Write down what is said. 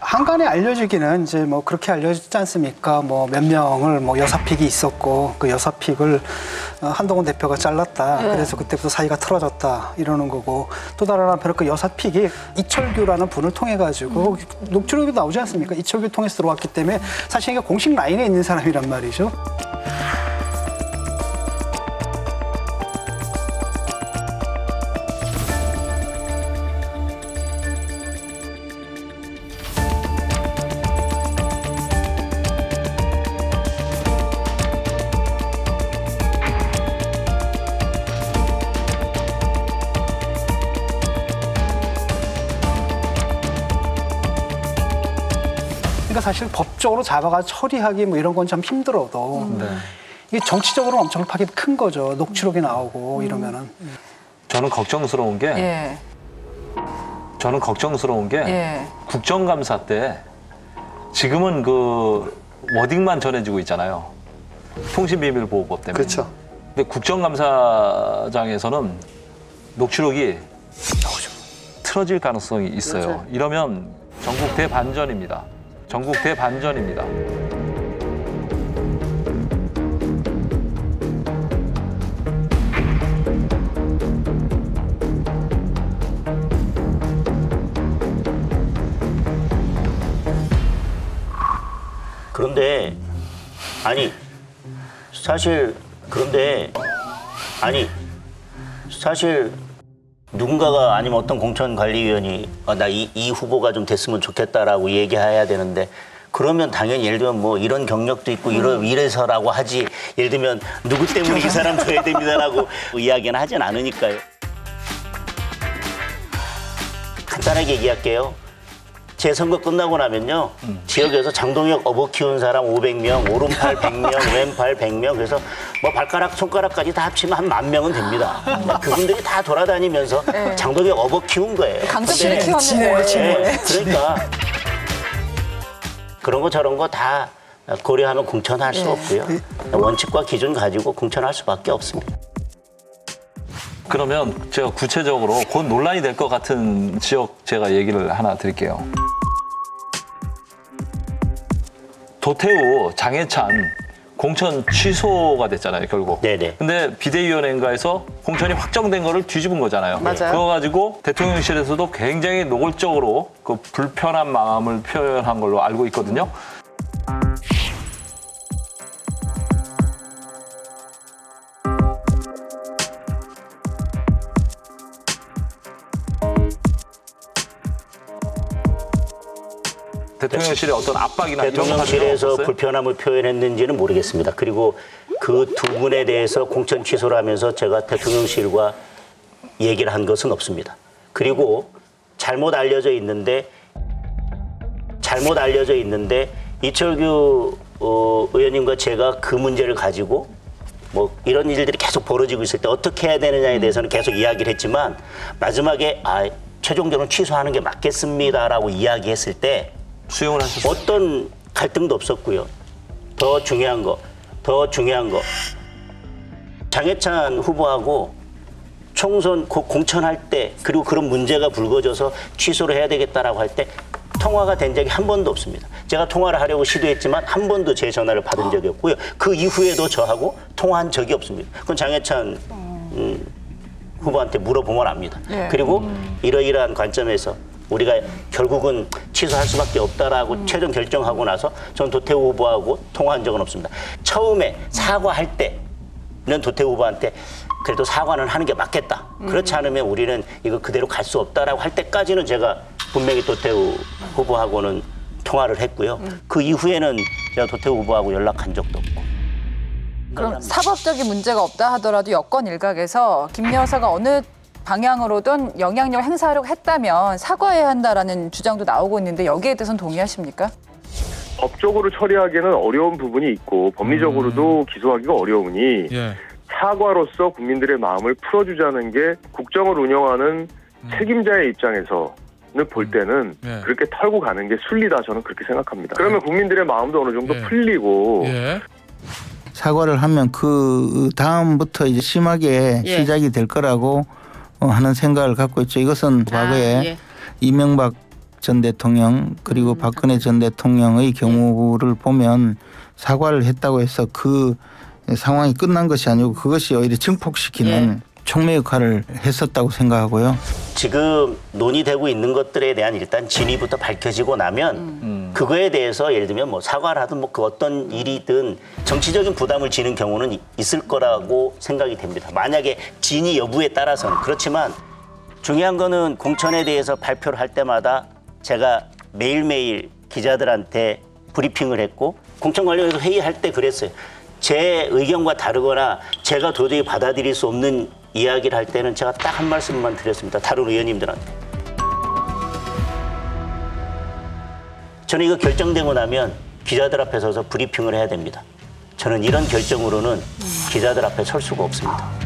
한간에 알려지기는 이제 뭐 그렇게 알려지지 않습니까? 뭐 몇 명을 뭐 여사픽이 있었고 그 여사픽을 한동훈 대표가 잘랐다. 그래서 그때부터 사이가 틀어졌다 이러는 거고 또 다른 한편으로 그 여사픽이 이철규라는 분을 통해 가지고 녹취록이 나오지 않습니까? 이철규 통해서 들어왔기 때문에 사실 이게 공식 라인에 있는 사람이란 말이죠. 그러니까 사실 법적으로 잡아가 처리하기 뭐 이런 건 참 힘들어도 이게 정치적으로 엄청 파괴 큰 거죠. 녹취록이 나오고 이러면은. 저는 걱정스러운 게 국정감사 때 지금은 그 워딩만 전해지고 있잖아요. 통신비밀보호법 때문에. 그렇죠. 근데 국정감사장에서는 녹취록이 틀어질 가능성이 있어요. 그렇죠. 이러면 전국 대반전입니다. 전국 대반전입니다. 그런데 사실 누군가가 아니면 어떤 공천관리위원이 나 이 후보가 좀 됐으면 좋겠다라고 얘기해야 되는데 그러면 당연히 예를 들면 뭐 이런 경력도 있고 이래서라고 하지 예를 들면 누구 때문에 이 사람 줘야 됩니다라고 이야기는 하진 않으니까요. 간단하게 얘기할게요. 제 선거 끝나고 나면요. 지역에서 장동혁 어버 키운 사람 500명, 오른팔 100명, 왼팔 100명 그래서 뭐 발가락, 손가락까지 다 합치면 한 10,000명은 됩니다. 그분들이 다 돌아다니면서 장동혁 어버 키운 거예요. 강덕진을 키웠는데. 그러니까 그런 거 저런 거 다 고려하면 공천할 수 없고요. 원칙과 기준 가지고 공천할 수밖에 없습니다. 그러면 제가 구체적으로 곧 논란이 될 것 같은 지역 제가 얘기를 하나 드릴게요. 도태우, 장해찬 공천 취소가 됐잖아요, 결국. 네네. 근데 비대위원회인가에서 공천이 확정된 거를 뒤집은 거잖아요. 맞아요. 그거 가지고 대통령실에서도 굉장히 노골적으로 그 불편한 마음을 표현한 걸로 알고 있거든요. 대통령실의 어떤 압박이나 대통령실에서 불편함을 표현했는지는 모르겠습니다. 그리고 그 두 분에 대해서 공천 취소를 하면서 제가 대통령실과 얘기를 한 것은 없습니다. 그리고 잘못 알려져 있는데 이철규 의원님과 제가 그 문제를 가지고 뭐 이런 일들이 계속 벌어지고 있을 때 어떻게 해야 되느냐에 대해서는 계속 이야기를 했지만 마지막에 최종적으로 취소하는 게 맞겠습니다라고 이야기했을 때 수용을 하셨어요. 어떤 갈등도 없었고요. 더 중요한 거. 장해찬 후보하고 총선 공천할 때 그리고 그런 문제가 불거져서 취소를 해야 되겠다라고 할 때 통화가 된 적이 한 번도 없습니다. 제가 통화를 하려고 시도했지만 한 번도 제 전화를 받은 적이 없고요. 그 이후에도 저하고 통화한 적이 없습니다. 그건 장해찬 후보한테 물어보면 압니다. 그리고 이러이러한 관점에서 우리가 결국은 취소할 수밖에 없다라고 최종 결정하고 나서 전 도태우 후보하고 통화한 적은 없습니다. 처음에 사과할 때는 도태우 후보한테 그래도 사과는 하는 게 맞겠다. 그렇지 않으면 우리는 이거 그대로 갈 수 없다라고 할 때까지는 제가 분명히 도태우 후보하고는 통화를 했고요. 그 이후에는 제가 도태우 후보하고 연락한 적도 없고. 그럼 사법적인 문제가 없다 하더라도 여권 일각에서 김 여사가 어느 방향으로든 영향력을 행사하려고 했다면 사과해야 한다라는 주장도 나오고 있는데 여기에 대해서는 동의하십니까? 법적으로 처리하기에는 어려운 부분이 있고 법리적으로도 기소하기가 어려우니 사과로서 국민들의 마음을 풀어주자는 게 국정을 운영하는 책임자의 입장에서는 볼 때는 그렇게 털고 가는 게 순리다 저는 그렇게 생각합니다. 그러면 국민들의 마음도 어느 정도 풀리고 사과를 하면 그 다음부터 이제 심하게 시작이 될 거라고 하는 생각을 갖고 있죠. 이것은 과거에 이명박 전 대통령 그리고 박근혜 전 대통령의 경우를 보면 사과를 했다고 해서 그 상황이 끝난 것이 아니고 그것이 오히려 증폭시키는 촉매 역할을 했었다고 생각하고요. 지금 논의되고 있는 것들에 대한 일단 진위부터 밝혀지고 나면 그거에 대해서 예를 들면 뭐 사과를 하든 뭐 그 어떤 일이든 정치적인 부담을 지는 경우는 있을 거라고 생각이 됩니다. 만약에 진위 여부에 따라서는. 그렇지만 중요한 거는 공천에 대해서 발표를 할 때마다 제가 매일매일 기자들한테 브리핑을 했고 공천 관련해서 회의할 때 그랬어요. 제 의견과 다르거나 제가 도저히 받아들일 수 없는 이야기를 할 때는 제가 딱 한 말씀만 드렸습니다. 다른 의원님들한테. 저는 이거 결정되고 나면 기자들 앞에 서서 브리핑을 해야 됩니다. 저는 이런 결정으로는 기자들 앞에 설 수가 없습니다.